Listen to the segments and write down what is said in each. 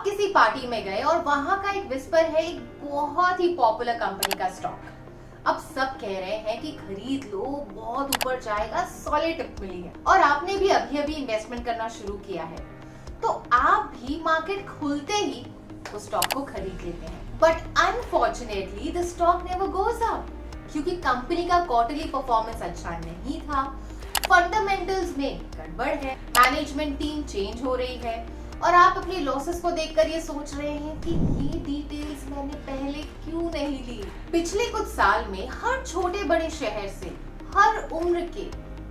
आप किसी पार्टी में गए और वहां का एक विस्पर है एक बहुत ही पॉपुलर कंपनी का स्टॉक। अब सब कह रहे हैं कि खरीद लो, बहुत ऊपर जाएगा, सॉलिड टिप मिली है और आपने भी अभी अभी इन्वेस्टमेंट करना शुरू किया है, तो आप भी मार्केट खुलते ही उस स्टॉक को खरीद लेते हैं। But unfortunately the stock never goes up क्योंकि कंपनी का क्वार्टरली परफॉर्मेंस अच्छा नहीं था, फंडामेंटल्स में गड़बड़ है, मैनेजमेंट टीम चेंज हो रही है और आप अपनी लॉसेस को देखकर ये सोच रहे हैं कि ये डिटेल्स मैंने पहले क्यों नहीं ली। पिछले कुछ साल में हर छोटे बड़े शहर से, हर उम्र के,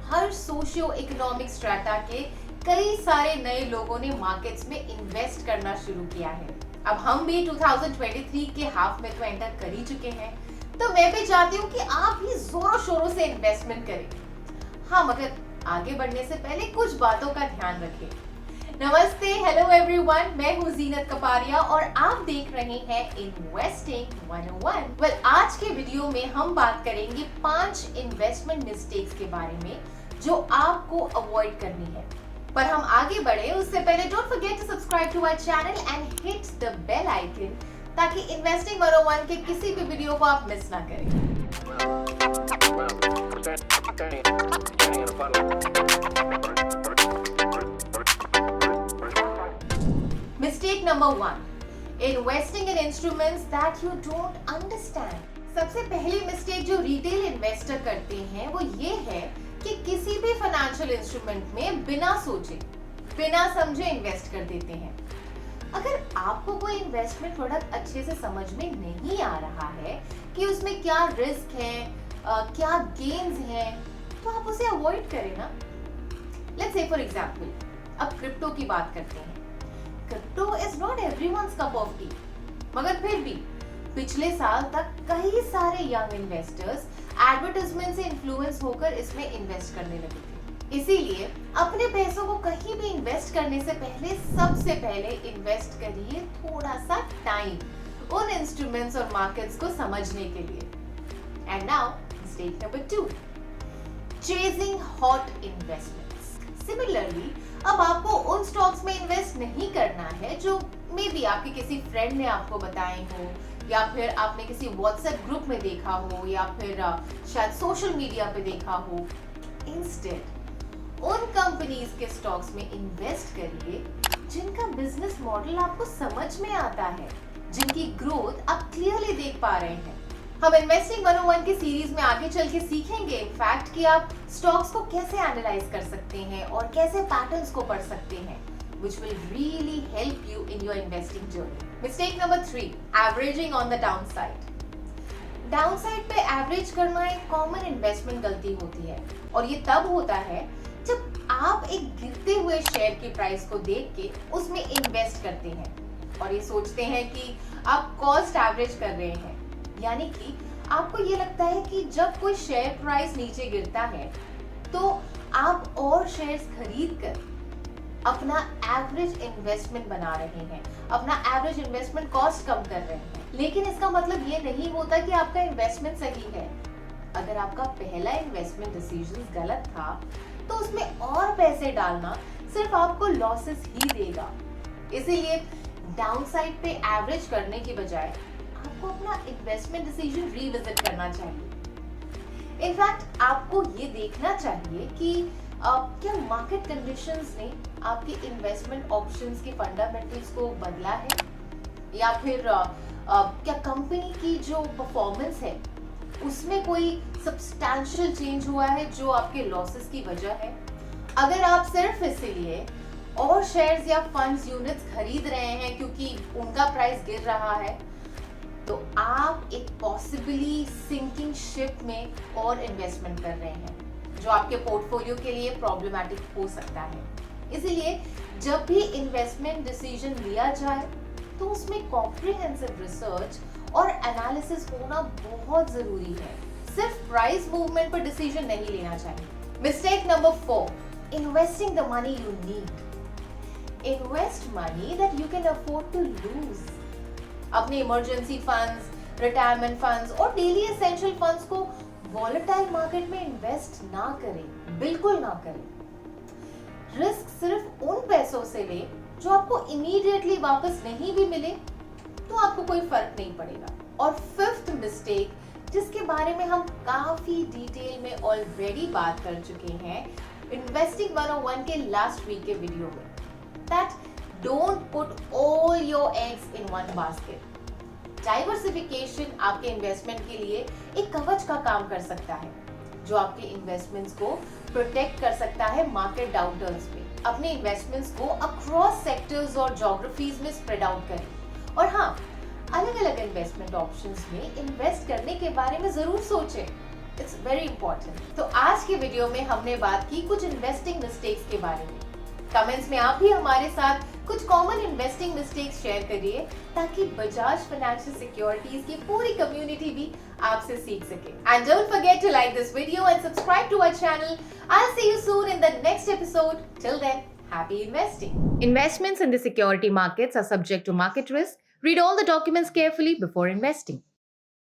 हर सोशियो इकोनॉमिक स्ट्रेटा के कई सारे नए लोगों ने मार्केट्स में इन्वेस्ट करना शुरू किया है। अब हम भी 2023 के हाफ में तो एंटर कर ही चुके हैं, तो मैं भी चाहती हूँ कि आप भी जोरों शोरों से इन्वेस्टमेंट करें। हाँ, मगर आगे बढ़ने से पहले कुछ बातों का ध्यान रखें। नमस्ते, हेलो एवरीवन, मैं हूँ जीनत कपारिया और आप देख रहे हैं इन्वेस्टिंग 101। वेल, आज के वीडियो में हम बात करेंगे 5 इन्वेस्टमेंट मिस्टेक्स के बारे में जो आपको अवॉइड करनी है। पर हम आगे बढ़े उससे पहले don't forget to subscribe to our channel and hit the bell icon ताकि इन्वेस्टिंग 101 के किसी भी वीडियो को आप मिस ना करें। Mistake number 1, investing in instruments that you don't understand. सबसे पहली मिस्टेक जो रिटेल इन्वेस्टर करते हैं वो ये है कि किसी भी फाइनेंशियल इंस्ट्रूमेंट में बिना सोचे, बिना समझे इन्वेस्ट कर देते हैं। अगर आपको कोई इन्वेस्टमेंट प्रोडक्ट अच्छे से समझ में नहीं आ रहा है कि उसमें क्या रिस्क है, क्या गेन्स हैं, तो आप उसे अवॉइड करें ना। लेट्स से फॉर एग्जांपल, अब क्रिप्टो की बात करते हैं। Crypto is not everyone's cup of T, मगर फिर भी पिछले साल तक कई सारे यंग इन्वेस्टर्स एडवर्टाइजमेंट से इन्फ्लुएंस होकर इसमें इन्वेस्ट करने लगे थे। इसीलिए अपने पैसों को कहीं भी इन्वेस्ट करने से पहले सबसे पहले इन्वेस्ट करिए थोड़ा सा टाइम उन इंस्ट्रूमेंट्स और मार्केट्स को समझने के लिए। And now mistake number 2, chasing hot investments. Similarly, अब आपको उन स्टॉक्स में इन्वेस्ट नहीं करना है जो मे बी आपके किसी फ्रेंड ने आपको बताए हो, या फिर आपने किसी व्हाट्सएप ग्रुप में देखा हो, या फिर शायद सोशल मीडिया पे देखा हो। इंस्टेड उन कंपनीज के स्टॉक्स में इन्वेस्ट करिए जिनका बिजनेस मॉडल आपको समझ में आता है, जिनकी ग्रोथ आप क्लियरली देख पा रहे हैं। हम इन्वेस्टिंग 101 की सीरीज में आगे चल के सीखेंगे इनफैक्ट कि आप स्टॉक्स को कैसे एनालाइज कर सकते हैं और कैसे पैटर्न्स को पढ़ सकते हैं, which will really help you in your investing journey. Mistake number 3, averaging on the downside. Downside पे एवरेज करना एक कॉमन इन्वेस्टमेंट गलती होती है और ये तब होता है जब आप एक गिरते हुए शेयर की प्राइस को देख के उसमें इन्वेस्ट करते हैं और ये सोचते हैं कि आप कॉस्ट एवरेज कर रहे हैं। यानी कि आपको ये लगता है कि जब कोई शेयर प्राइस नीचे गिरता है तो आप और शेयर्स खरीद कर अपना एवरेज इन्वेस्टमेंट बना रहे हैं, अपना एवरेज इन्वेस्टमेंट कॉस्ट कम कर रहे हैं। लेकिन इसका मतलब ये नहीं होता कि आपका इन्वेस्टमेंट सही है। अगर आपका पहला इन्वेस्टमेंट डिसीजन गलत था तो उसमें और पैसे डालना सिर्फ आपको लॉसेस ही देगा। इसीलिए डाउनसाइड पे एवरेज करने की बजाय आपको अपना इन्वेस्टमेंट डिसीजन रीविजिट करना चाहिए। इनफैक्ट आपको ये देखना चाहिए कि क्या मार्केट कंडीशंस ने आपके इन्वेस्टमेंट ऑप्शंस के फंडामेंटल्स को बदला है, या फिर क्या कंपनी की जो परफॉर्मेंस है उसमें कोई सब्सटैंशियल चेंज हुआ है जो आपके लॉसेस की वजह है। अगर आप सिर्फ इसीलिए और शेयर्स या फंड्स यूनिट्स खरीद रहे हैं क्योंकि उनका प्राइस गिर रहा है, तो आप एक पॉसिबली सिंकिंग शिप में और इन्वेस्टमेंट कर रहे हैं जो आपके पोर्टफोलियो के लिए प्रॉब्लमैटिक हो सकता है। इसीलिए जब भी इन्वेस्टमेंट डिसीजन लिया जाए तो उसमें कॉम्प्रिहेंसिव रिसर्च और एनालिसिस होना बहुत जरूरी है। सिर्फ प्राइस मूवमेंट पर डिसीजन नहीं लेना चाहिए। Mistake number 4, investing the money you need. Invest money that you can afford to lose. अपने इमरजेंसी फंड्स, रिटायरमेंट फंड्स और डेली एसेंशियल फंड्स को वॉलेटाइल मार्केट में इन्वेस्ट ना करें, बिल्कुल ना करें। रिस्क सिर्फ उन पैसों से लें जो आपको इमीडिएटली वापस नहीं भी मिले तो आपको कोई फर्क नहीं पड़ेगा। और फिफ्थ मिस्टेक, जिसके बारे में हम काफी डिटेल में ऑलरेडी बात कर चुके हैं इन्वेस्टिंग 101 के लास्ट वीक के वीडियो में, that don't put all your eggs in one basket. Diversification आपके इन्वेस्टमेंट के लिए एक कवच का काम कर सकता है, जो आपके इन्वेस्टमेंट्स को प्रोटेक्ट कर सकता है मार्केट डाउनटर्न्स में। अपने इन्वेस्टमेंट्स को अक्रॉस सेक्टर्स और ज्योग्राफीज में स्प्रेड आउट करें। और हाँ, अलग अलग इन्वेस्टमेंट ऑप्शंस में इन्वेस्ट करने के बारे में जरूर सोचें, इट्स वेरी इंपॉर्टेंट। तो आज के वीडियो में हमने बात की कुछ इन्वेस्टिंग मिस्टेक्स के बारे में। कमेंट्स में आप भी हमारे साथ कुछ कॉमन इन्वेस्टिंग मिस्टेक्स शेयर करिए, ताकि बजाज फाइनेंशियल सिक्योरिटीज की पूरी कम्युनिटी भी आपसे सीख सके। And don't forget to like this video and subscribe to our channel. I will see you soon in the next episode. Till then, happy investing. Investments in the security markets are subject to market risk. Read all the documents carefully before investing.